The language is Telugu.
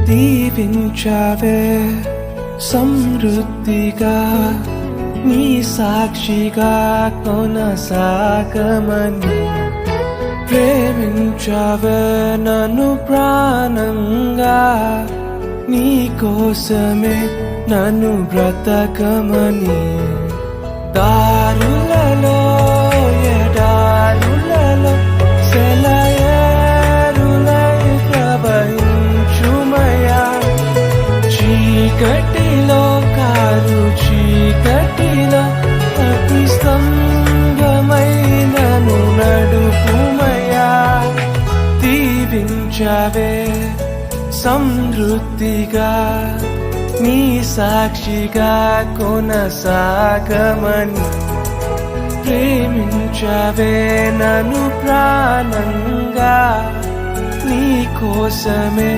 దీవించావే సమృద్ధిగా నీ సాక్షిగా కొనసాగమని ప్రేమించావే నన్ను ప్రాణంగా నీ కోసమే నన్ను బ్రతకమని దారులలో ఎడారులలో సెలయేరులై ప్రవహించుమయా చీకటిలో కారు చీకటిలో అతి స్తంభమైనను నడుపుమయా దీవించవే సమృద్ధిగా నీ సాక్షిగా కొనసాగమని ప్రేమించవే నన్ను ప్రాణంగా నీ కోసమే